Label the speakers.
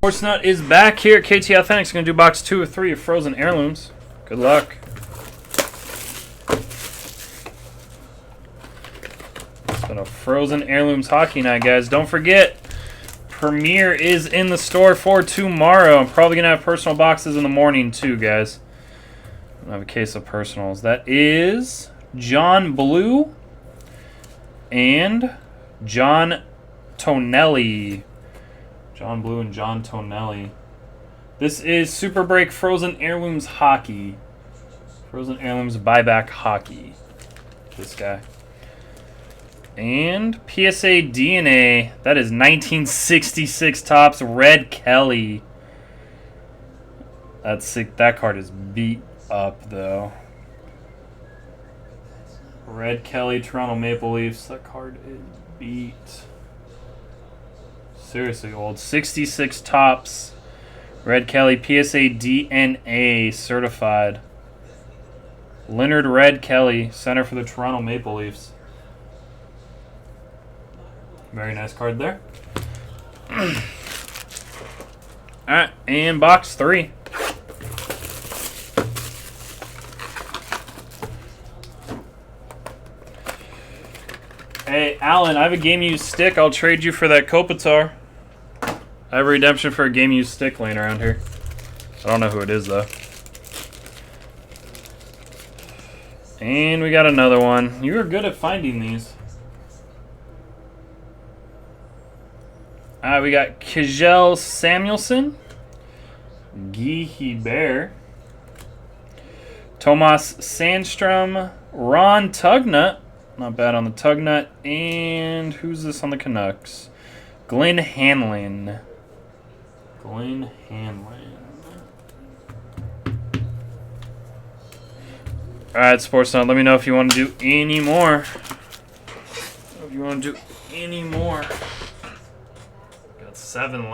Speaker 1: Sportsnut is back here at KTAuthentics. Going to do box 2 or 3 of Frozen Heirlooms. Good luck. It's been a Frozen Heirlooms hockey night, guys. Don't forget, Premiere is in the store for tomorrow. I'm probably going to have personal boxes in the morning too, guys. I have a case of personals. That is John Blue and John Tonelli. John Blue and John Tonelli. This is Superbreak Frozen Heirlooms Hockey. Frozen Heirlooms Buyback Hockey. This guy. And PSA DNA. That is 1966 Topps Red Kelly. That's sick. That card is beat up though. Red Kelly, Toronto Maple Leafs. That card is beat. Seriously old. 66 Topps Red Kelly PSA DNA certified. Leonard Red Kelly, center for the Toronto Maple Leafs. Very nice card there. Alright, and box 3. Hey, Alan, I have a game-used stick. I'll trade you for that Kopitar. I have a redemption for a game-used stick laying around here. I don't know who it is, though. And we got another one. You are good at finding these. We got Kjell Samuelsson, Guy Hebert, Tomas Sandstrom, Ron Tugnut. Not bad on the Tugnut. And who's this on the Canucks? Glenn Hanlon. Glenn Hanlon. Alright, Sportsnut, let me know if you want to do any more. Got 7 left.